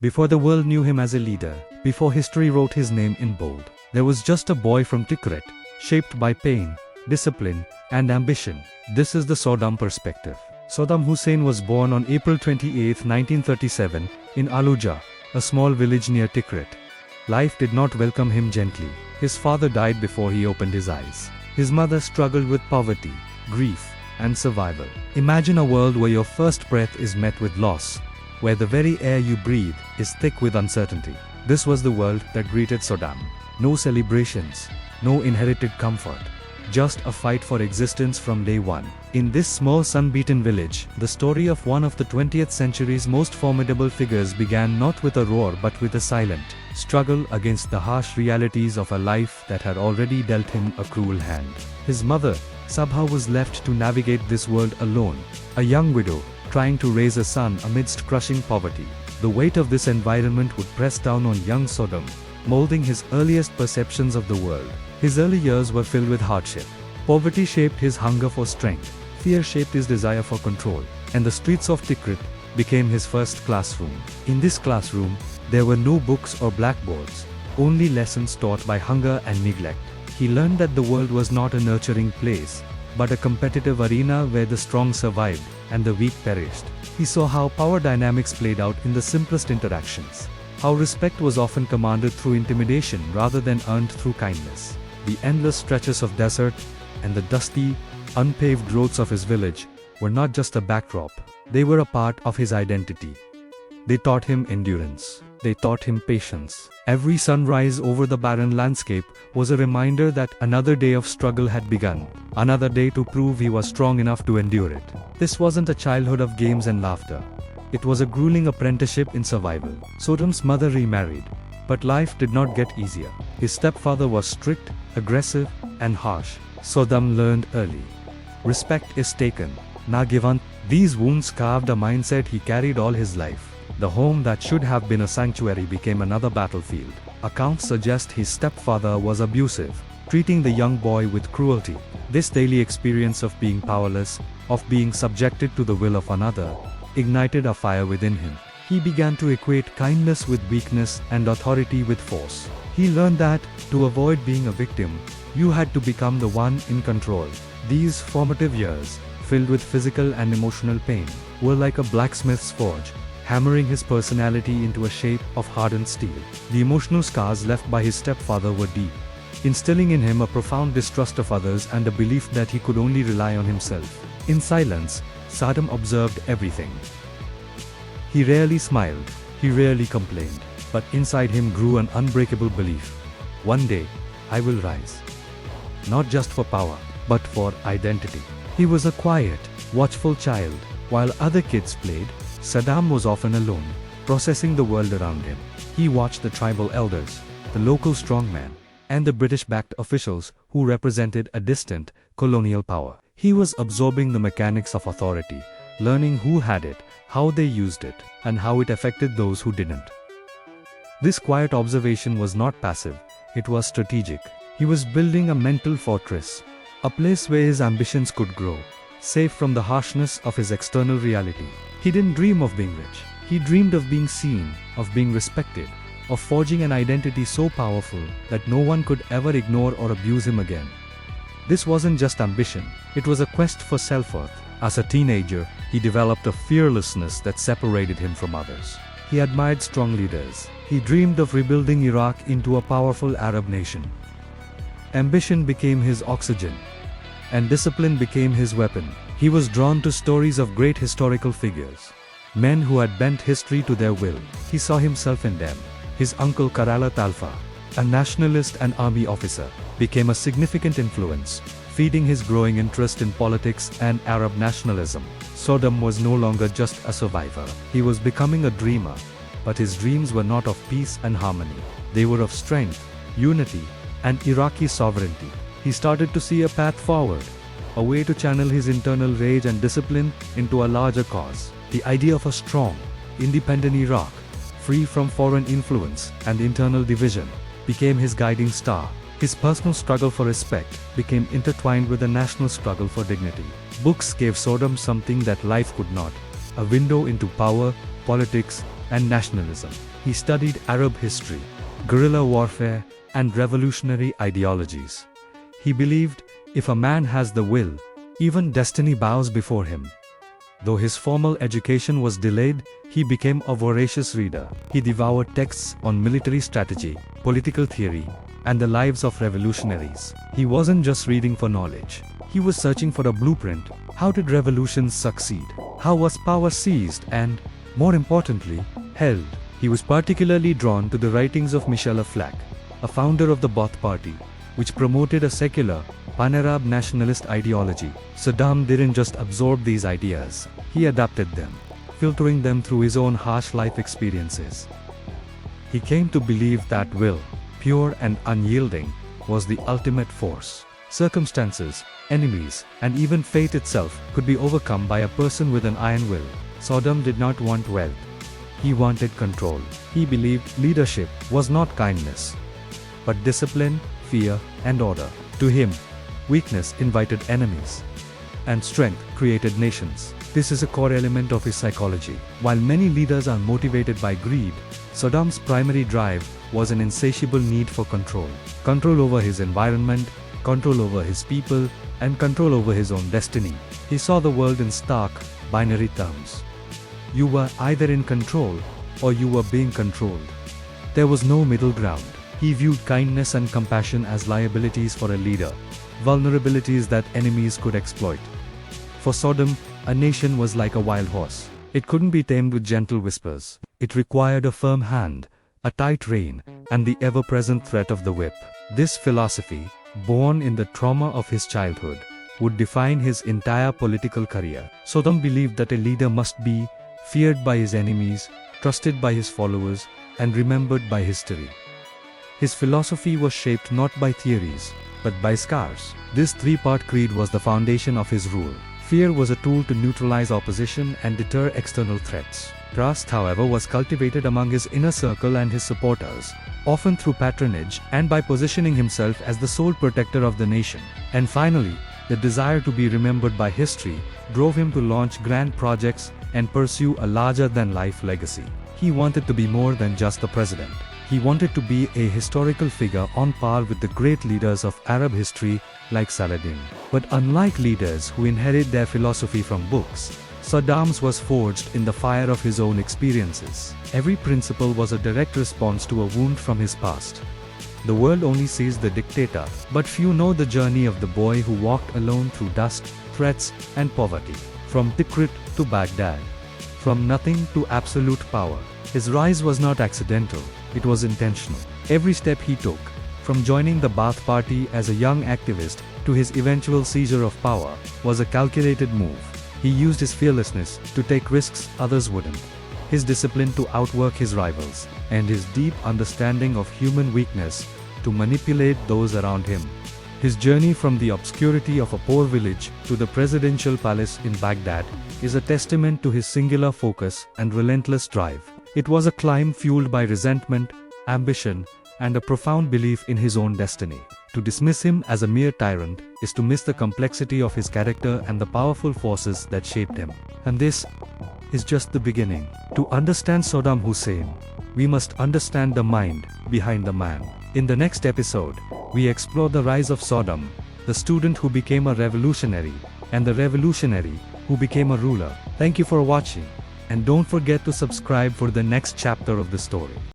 Before the world knew him as a leader, before history wrote his name in bold, there was just a boy from Tikrit, shaped by pain, discipline, and ambition. This is the Saddam Perspective. Saddam Hussein was born on April 28, 1937, in Aluja, a small village near Tikrit. Life did not welcome him gently. His father died before he opened his eyes. His mother struggled with poverty, grief, and survival. Imagine a world where your first breath is met with loss, where the very air you breathe is thick with uncertainty. This was the world that greeted Saddam. No celebrations, no inherited comfort, just a fight for existence from day one. In this small sun-beaten village, the story of one of the 20th century's most formidable figures began not with a roar but with a silent struggle against the harsh realities of a life that had already dealt him a cruel hand. His mother, Sabha, was left to navigate this world alone, a young widow, trying to raise a son amidst crushing poverty. The weight of this environment would press down on young Saddam, molding his earliest perceptions of the world. His early years were filled with hardship. Poverty shaped his hunger for strength, fear shaped his desire for control, and the streets of Tikrit became his first classroom. In this classroom, there were no books or blackboards, only lessons taught by hunger and neglect. He learned that the world was not a nurturing place, but a competitive arena where the strong survived and the weak perished. He saw how power dynamics played out in the simplest interactions, how respect was often commanded through intimidation rather than earned through kindness. The endless stretches of desert and the dusty, unpaved roads of his village were not just a backdrop, they were a part of his identity. They taught him endurance. They taught him patience. Every sunrise over the barren landscape was a reminder that another day of struggle had begun, another day to prove he was strong enough to endure it. This wasn't a childhood of games and laughter. It was a grueling apprenticeship in survival. Saddam's mother remarried, but life did not get easier. His stepfather was strict, aggressive, and harsh. Saddam learned early. Respect is taken, now given. These wounds carved a mindset he carried all his life. The home that should have been a sanctuary became another battlefield. Accounts suggest his stepfather was abusive, treating the young boy with cruelty. This daily experience of being powerless, of being subjected to the will of another, ignited a fire within him. He began to equate kindness with weakness and authority with force. He learned that, to avoid being a victim, you had to become the one in control. These formative years, filled with physical and emotional pain, were like a blacksmith's forge, hammering his personality into a shape of hardened steel. The emotional scars left by his stepfather were deep, instilling in him a profound distrust of others and a belief that he could only rely on himself. In silence, Saddam observed everything. He rarely smiled, he rarely complained, but inside him grew an unbreakable belief. One day, I will rise. Not just for power, but for identity. He was a quiet, watchful child. While other kids played, Saddam was often alone, processing the world around him. He watched the tribal elders, the local strongmen, and the British-backed officials who represented a distant, colonial power. He was absorbing the mechanics of authority, learning who had it, how they used it, and how it affected those who didn't. This quiet observation was not passive, it was strategic. He was building a mental fortress, a place where his ambitions could grow, safe from the harshness of his external reality. He didn't dream of being rich. He dreamed of being seen, of being respected, of forging an identity so powerful that no one could ever ignore or abuse him again. This wasn't just ambition, it was a quest for self-worth. As a teenager, he developed a fearlessness that separated him from others. He admired strong leaders. He dreamed of rebuilding Iraq into a powerful Arab nation. Ambition became his oxygen, and discipline became his weapon. He was drawn to stories of great historical figures, men who had bent history to their will. He saw himself in them. His uncle Karala Talfa, a nationalist and army officer, became a significant influence, feeding his growing interest in politics and Arab nationalism. Saddam was no longer just a survivor. He was becoming a dreamer, but his dreams were not of peace and harmony. They were of strength, unity, and Iraqi sovereignty. He started to see a path forward, a way to channel his internal rage and discipline into a larger cause. The idea of a strong, independent Iraq, free from foreign influence and internal division, became his guiding star. His personal struggle for respect became intertwined with the national struggle for dignity. Books gave Saddam something that life could not: a window into power, politics, and nationalism. He studied Arab history, guerrilla warfare, and revolutionary ideologies. He believed, if a man has the will, even destiny bows before him. Though his formal education was delayed, he became a voracious reader. He devoured texts on military strategy, political theory, and the lives of revolutionaries. He wasn't just reading for knowledge. He was searching for a blueprint. How did revolutions succeed? How was power seized and, more importantly, held? He was particularly drawn to the writings of Michel Aflaq, a founder of the Ba'ath Party, which promoted a secular, pan-Arab nationalist ideology. Saddam didn't just absorb these ideas, he adapted them, filtering them through his own harsh life experiences. He came to believe that will, pure and unyielding, was the ultimate force. Circumstances, enemies, and even fate itself could be overcome by a person with an iron will. Saddam did not want wealth. He wanted control. He believed leadership was not kindness, but discipline, fear, and order. To him, weakness invited enemies, and strength created nations. This is a core element of his psychology. While many leaders are motivated by greed, Saddam's primary drive was an insatiable need for control. Control over his environment, control over his people, and control over his own destiny. He saw the world in stark, binary terms. You were either in control, or you were being controlled. There was no middle ground. He viewed kindness and compassion as liabilities for a leader, vulnerabilities that enemies could exploit. For Saddam, a nation was like a wild horse. It couldn't be tamed with gentle whispers. It required a firm hand, a tight rein, and the ever-present threat of the whip. This philosophy, born in the trauma of his childhood, would define his entire political career. Saddam believed that a leader must be feared by his enemies, trusted by his followers, and remembered by history. His philosophy was shaped not by theories, but by scars. This three-part creed was the foundation of his rule. Fear was a tool to neutralize opposition and deter external threats. Trust, however, was cultivated among his inner circle and his supporters, often through patronage and by positioning himself as the sole protector of the nation. And finally, the desire to be remembered by history drove him to launch grand projects and pursue a larger-than-life legacy. He wanted to be more than just the president. He wanted to be a historical figure on par with the great leaders of Arab history like Saladin. But unlike leaders who inherit their philosophy from books, Saddam's was forged in the fire of his own experiences. Every principle was a direct response to a wound from his past. The world only sees the dictator, but few know the journey of the boy who walked alone through dust, threats, and poverty. From Tikrit to Baghdad, from nothing to absolute power. His rise was not accidental, it was intentional. Every step he took, from joining the Ba'ath Party as a young activist to his eventual seizure of power, was a calculated move. He used his fearlessness to take risks others wouldn't, his discipline to outwork his rivals, and his deep understanding of human weakness to manipulate those around him. His journey from the obscurity of a poor village to the presidential palace in Baghdad is a testament to his singular focus and relentless drive. It was a climb fueled by resentment, ambition, and a profound belief in his own destiny. To dismiss him as a mere tyrant is to miss the complexity of his character and the powerful forces that shaped him. And this is just the beginning. To understand Saddam Hussein, we must understand the mind behind the man. In the next episode, we explore the rise of Saddam, the student who became a revolutionary, and the revolutionary who became a ruler. Thank you for watching, and don't forget to subscribe for the next chapter of the story.